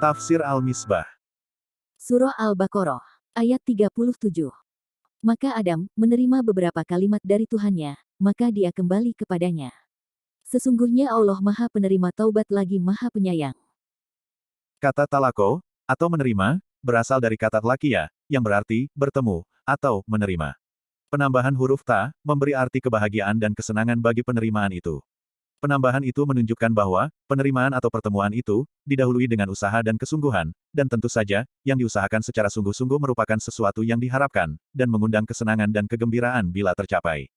Tafsir Al-Misbah. Surah Al-Baqarah, ayat 37. Maka Adam menerima beberapa kalimat dari Tuhannya, maka dia kembali kepadanya. Sesungguhnya Allah Maha Penerima Taubat lagi Maha Penyayang. Kata talako, atau menerima, berasal dari kata lakia, yang berarti bertemu, atau menerima. Penambahan huruf ta, memberi arti kebahagiaan dan kesenangan bagi penerimaan itu. Penambahan itu menunjukkan bahwa, penerimaan atau pertemuan itu, didahului dengan usaha dan kesungguhan, dan tentu saja, yang diusahakan secara sungguh-sungguh merupakan sesuatu yang diharapkan, dan mengundang kesenangan dan kegembiraan bila tercapai.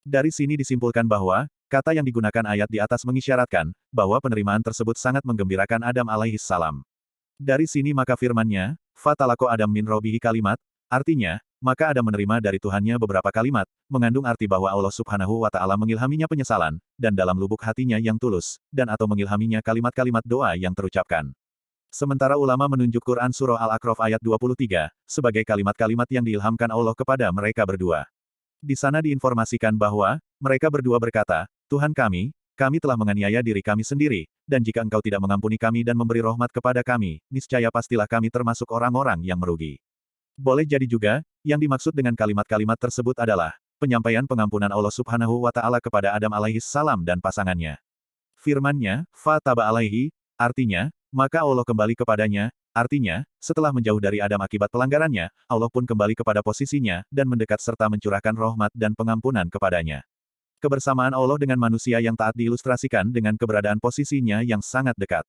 Dari sini disimpulkan bahwa, kata yang digunakan ayat di atas mengisyaratkan, bahwa penerimaan tersebut sangat menggembirakan Adam alaihis salam. Dari sini maka firman-Nya, Fatalako Adam min Robbihi kalimat, artinya, maka Adam menerima dari Tuhannya beberapa kalimat, mengandung arti bahwa Allah Subhanahu wa Ta'ala mengilhaminya penyesalan, dan dalam lubuk hatinya yang tulus, dan atau mengilhaminya kalimat-kalimat doa yang terucapkan. Sementara ulama menunjuk Quran Surah Al-A'raf ayat 23, sebagai kalimat-kalimat yang diilhamkan Allah kepada mereka berdua. Di sana diinformasikan bahwa, mereka berdua berkata, Tuhan kami telah menganiaya diri kami sendiri, dan jika Engkau tidak mengampuni kami dan memberi rahmat kepada kami, niscaya pastilah kami termasuk orang-orang yang merugi. Boleh jadi juga, yang dimaksud dengan kalimat-kalimat tersebut adalah, penyampaian pengampunan Allah Subhanahu wa Ta'ala kepada Adam alaihis salam dan pasangannya. Firman-Nya, Fataba alaihi, artinya, maka Allah kembali kepadanya, artinya, setelah menjauh dari Adam akibat pelanggarannya, Allah pun kembali kepada posisinya, dan mendekat serta mencurahkan rahmat dan pengampunan kepadanya. Kebersamaan Allah dengan manusia yang taat diilustrasikan dengan keberadaan posisinya yang sangat dekat.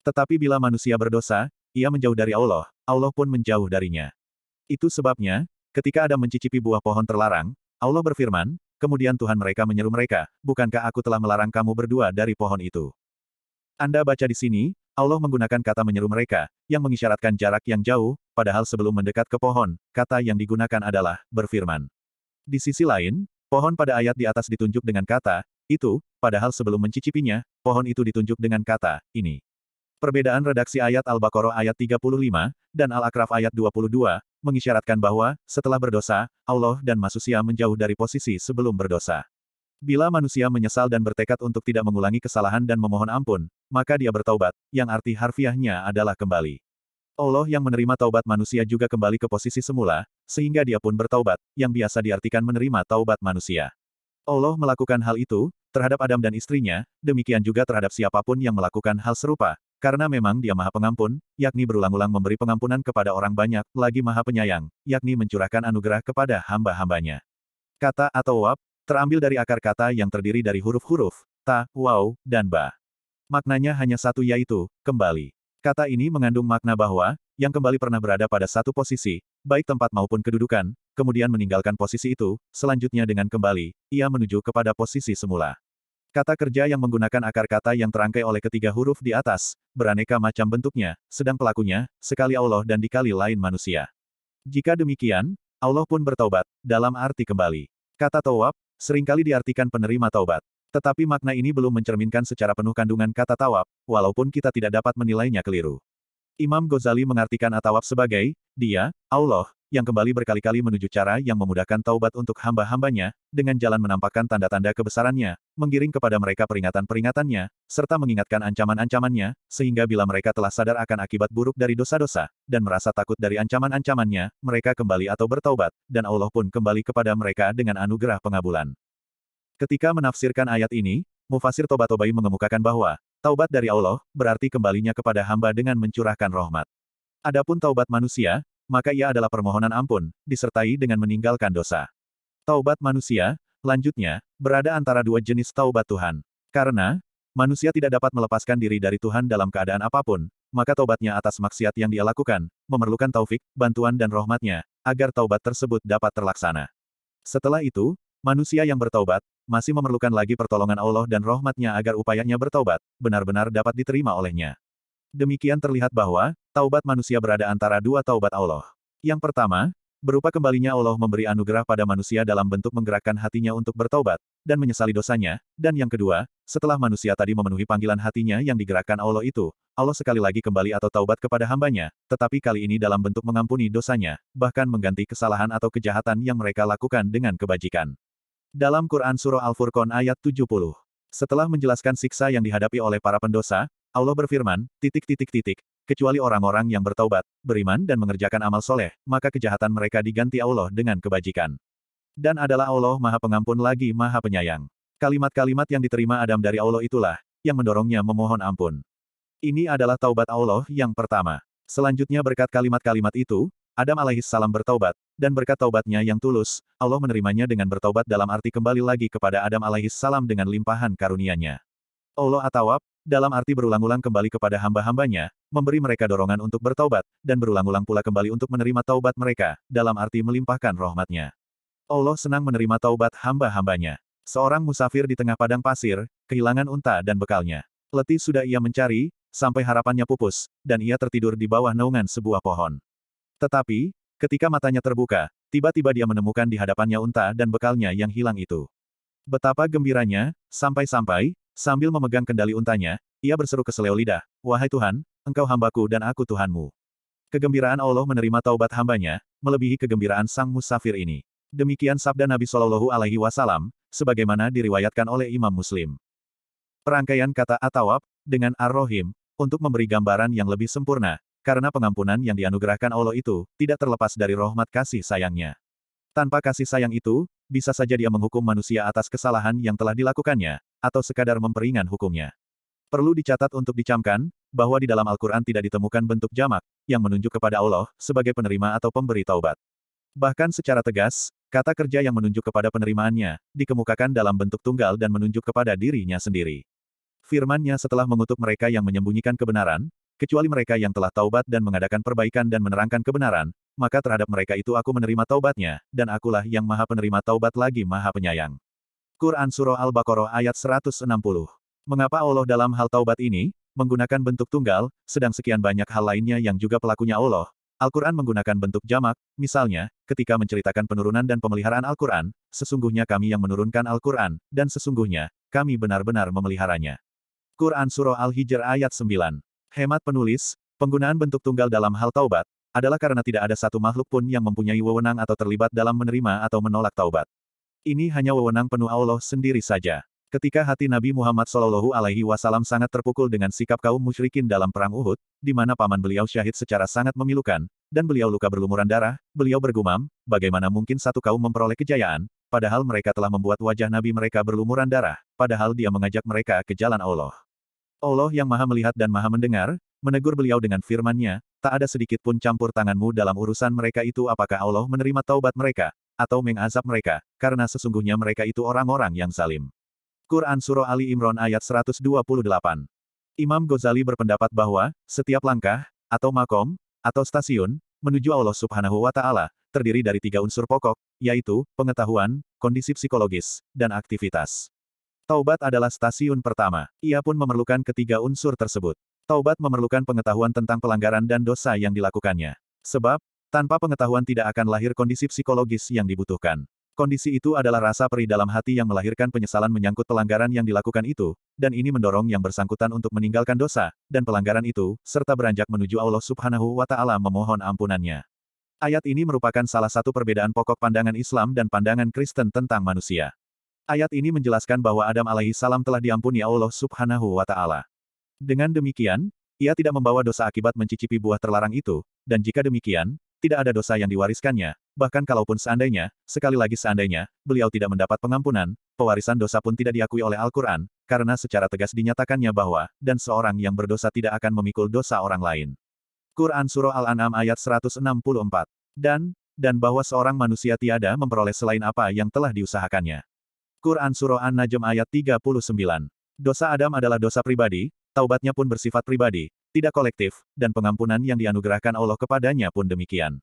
Tetapi bila manusia berdosa, ia menjauh dari Allah, Allah pun menjauh darinya. Itu sebabnya, ketika Adam mencicipi buah pohon terlarang, Allah berfirman, kemudian Tuhan mereka menyeru mereka, bukankah aku telah melarang kamu berdua dari pohon itu? Anda baca di sini, Allah menggunakan kata menyeru mereka, yang mengisyaratkan jarak yang jauh, padahal sebelum mendekat ke pohon, kata yang digunakan adalah, berfirman. Di sisi lain, pohon pada ayat di atas ditunjuk dengan kata, itu, padahal sebelum mencicipinya, pohon itu ditunjuk dengan kata, ini. Perbedaan redaksi ayat Al-Baqarah ayat 35, dan Al-A'raf ayat 22, mengisyaratkan bahwa, setelah berdosa, Allah dan manusia menjauh dari posisi sebelum berdosa. Bila manusia menyesal dan bertekad untuk tidak mengulangi kesalahan dan memohon ampun, maka dia bertaubat, yang arti harfiahnya adalah kembali. Allah yang menerima taubat manusia juga kembali ke posisi semula, sehingga dia pun bertaubat, yang biasa diartikan menerima taubat manusia. Allah melakukan hal itu, terhadap Adam dan istrinya, demikian juga terhadap siapapun yang melakukan hal serupa, karena memang dia Maha Pengampun, yakni berulang-ulang memberi pengampunan kepada orang banyak, lagi Maha Penyayang, yakni mencurahkan anugerah kepada hamba-hambanya. Kata atau wab, terambil dari akar kata yang terdiri dari huruf-huruf, ta, waw, dan ba. Maknanya hanya satu yaitu, kembali. Kata ini mengandung makna bahwa, yang kembali pernah berada pada satu posisi, baik tempat maupun kedudukan, kemudian meninggalkan posisi itu, selanjutnya dengan kembali, ia menuju kepada posisi semula. Kata kerja yang menggunakan akar kata yang terangkai oleh ketiga huruf di atas, beraneka macam bentuknya, sedang pelakunya, sekali Allah dan dikali lain manusia. Jika demikian, Allah pun bertaubat, dalam arti kembali. Kata tawab, seringkali diartikan penerima taubat. Tetapi makna ini belum mencerminkan secara penuh kandungan kata tawab, walaupun kita tidak dapat menilainya keliru. Imam Ghazali mengartikan atawab sebagai, dia, Allah, yang kembali berkali-kali menuju cara yang memudahkan taubat untuk hamba-hambanya, dengan jalan menampakkan tanda-tanda kebesarannya, menggiring kepada mereka peringatan-peringatannya, serta mengingatkan ancaman-ancamannya, sehingga bila mereka telah sadar akan akibat buruk dari dosa-dosa, dan merasa takut dari ancaman-ancamannya, mereka kembali atau bertaubat, dan Allah pun kembali kepada mereka dengan anugerah pengabulan. Ketika menafsirkan ayat ini, Mufasir Toba-Tobai mengemukakan bahwa, taubat dari Allah, berarti kembalinya kepada hamba dengan mencurahkan rahmat. Adapun taubat manusia, maka ia adalah permohonan ampun, disertai dengan meninggalkan dosa. Taubat manusia, lanjutnya, berada antara dua jenis taubat Tuhan. Karena, manusia tidak dapat melepaskan diri dari Tuhan dalam keadaan apapun, maka taubatnya atas maksiat yang dia lakukan, memerlukan taufik, bantuan dan rahmatnya, agar taubat tersebut dapat terlaksana. Setelah itu, manusia yang bertaubat, masih memerlukan lagi pertolongan Allah dan rahmatnya agar upayanya bertaubat, benar-benar dapat diterima olehnya. Demikian terlihat bahwa, taubat manusia berada antara dua taubat Allah. Yang pertama, berupa kembalinya Allah memberi anugerah pada manusia dalam bentuk menggerakkan hatinya untuk bertaubat, dan menyesali dosanya, dan yang kedua, setelah manusia tadi memenuhi panggilan hatinya yang digerakkan Allah itu, Allah sekali lagi kembali atau taubat kepada hambanya, tetapi kali ini dalam bentuk mengampuni dosanya, bahkan mengganti kesalahan atau kejahatan yang mereka lakukan dengan kebajikan. Dalam Quran Surah Al-Furqan ayat 70, setelah menjelaskan siksa yang dihadapi oleh para pendosa, Allah berfirman, kecuali orang-orang yang bertaubat, beriman dan mengerjakan amal soleh, maka kejahatan mereka diganti Allah dengan kebajikan. Dan adalah Allah Maha Pengampun lagi Maha Penyayang. Kalimat-kalimat yang diterima Adam dari Allah itulah, yang mendorongnya memohon ampun. Ini adalah taubat Allah yang pertama. Selanjutnya berkat kalimat-kalimat itu, Adam alaihissalam bertaubat, dan berkat taubatnya yang tulus, Allah menerimanya dengan bertaubat dalam arti kembali lagi kepada Adam alaihissalam dengan limpahan karunia-Nya. Allah at-Tawwab, dalam arti berulang-ulang kembali kepada hamba-hambanya, memberi mereka dorongan untuk bertaubat, dan berulang-ulang pula kembali untuk menerima taubat mereka, dalam arti melimpahkan rahmat-Nya. Allah senang menerima taubat hamba-hambanya. Seorang musafir di tengah padang pasir, kehilangan unta dan bekalnya. Letih sudah ia mencari, sampai harapannya pupus, dan ia tertidur di bawah naungan sebuah pohon. Tetapi, ketika matanya terbuka, tiba-tiba dia menemukan di hadapannya unta dan bekalnya yang hilang itu. Betapa gembiranya, sampai-sampai, sambil memegang kendali untanya, ia berseru keseleo lidah, "Wahai Tuhan, Engkau hambaku dan aku Tuhanmu." Kegembiraan Allah menerima taubat hambanya, melebihi kegembiraan sang musafir ini. Demikian sabda Nabi Shallallahu Alaihi Wasallam, sebagaimana diriwayatkan oleh Imam Muslim. Perangkaian kata at-Tawwab, dengan ar-Rahim, untuk memberi gambaran yang lebih sempurna, karena pengampunan yang dianugerahkan Allah itu, tidak terlepas dari rahmat kasih sayangnya. Tanpa kasih sayang itu, bisa saja dia menghukum manusia atas kesalahan yang telah dilakukannya, atau sekadar memperingan hukumnya. Perlu dicatat untuk dicamkan, bahwa di dalam Al-Quran tidak ditemukan bentuk jamak, yang menunjuk kepada Allah, sebagai penerima atau pemberi taubat. Bahkan secara tegas, kata kerja yang menunjuk kepada penerimaannya, dikemukakan dalam bentuk tunggal dan menunjuk kepada dirinya sendiri. Firman-Nya setelah mengutuk mereka yang menyembunyikan kebenaran, kecuali mereka yang telah taubat dan mengadakan perbaikan dan menerangkan kebenaran, maka terhadap mereka itu aku menerima taubatnya, dan akulah yang maha penerima taubat lagi maha penyayang. Quran Surah Al-Baqarah ayat 160. Mengapa Allah dalam hal taubat ini, menggunakan bentuk tunggal, sedang sekian banyak hal lainnya yang juga pelakunya Allah? Al-Quran menggunakan bentuk jamak, misalnya, ketika menceritakan penurunan dan pemeliharaan Al-Quran, sesungguhnya kami yang menurunkan Al-Quran, dan sesungguhnya, kami benar-benar memeliharanya. Quran Surah Al-Hijr ayat 9. Hemat penulis, penggunaan bentuk tunggal dalam hal taubat, adalah karena tidak ada satu makhluk pun yang mempunyai wewenang atau terlibat dalam menerima atau menolak taubat. Ini hanya wewenang penuh Allah sendiri saja. Ketika hati Nabi Muhammad Shallallahu Alaihi Wasallam sangat terpukul dengan sikap kaum musyrikin dalam perang Uhud, di mana paman beliau syahid secara sangat memilukan, dan beliau luka berlumuran darah, beliau bergumam, bagaimana mungkin satu kaum memperoleh kejayaan, padahal mereka telah membuat wajah Nabi mereka berlumuran darah, padahal dia mengajak mereka ke jalan Allah. Allah yang maha melihat dan maha mendengar, menegur beliau dengan firman-Nya, tak ada sedikit pun campur tanganmu dalam urusan mereka itu apakah Allah menerima taubat mereka, atau mengazab mereka, karena sesungguhnya mereka itu orang-orang yang zalim. Quran Surah Ali Imran ayat 128. Imam Ghazali berpendapat bahwa, setiap langkah, atau makom, atau stasiun, menuju Allah Subhanahu wa Ta'ala, terdiri dari 3 unsur pokok, yaitu, pengetahuan, kondisi psikologis, dan aktivitas. Taubat adalah stasiun pertama. Ia pun memerlukan ketiga unsur tersebut. Taubat memerlukan pengetahuan tentang pelanggaran dan dosa yang dilakukannya. Sebab, tanpa pengetahuan tidak akan lahir kondisi psikologis yang dibutuhkan. Kondisi itu adalah rasa perih dalam hati yang melahirkan penyesalan menyangkut pelanggaran yang dilakukan itu, dan ini mendorong yang bersangkutan untuk meninggalkan dosa, dan pelanggaran itu, serta beranjak menuju Allah Subhanahu wa Ta'ala memohon ampunannya. Ayat ini merupakan salah satu perbedaan pokok pandangan Islam dan pandangan Kristen tentang manusia. Ayat ini menjelaskan bahwa Adam alaihissalam telah diampuni Allah Subhanahu wa Ta'ala. Dengan demikian, ia tidak membawa dosa akibat mencicipi buah terlarang itu, dan jika demikian, tidak ada dosa yang diwariskannya, bahkan kalaupun seandainya, sekali lagi seandainya, beliau tidak mendapat pengampunan, pewarisan dosa pun tidak diakui oleh Al-Quran, karena secara tegas dinyatakannya bahwa, dan seorang yang berdosa tidak akan memikul dosa orang lain. Quran Surah Al-An'am ayat 164. Dan bahwa seorang manusia tiada memperoleh selain apa yang telah diusahakannya. Quran Surah An-Najm ayat 39. Dosa Adam adalah dosa pribadi, taubatnya pun bersifat pribadi, tidak kolektif, dan pengampunan yang dianugerahkan Allah kepadanya pun demikian.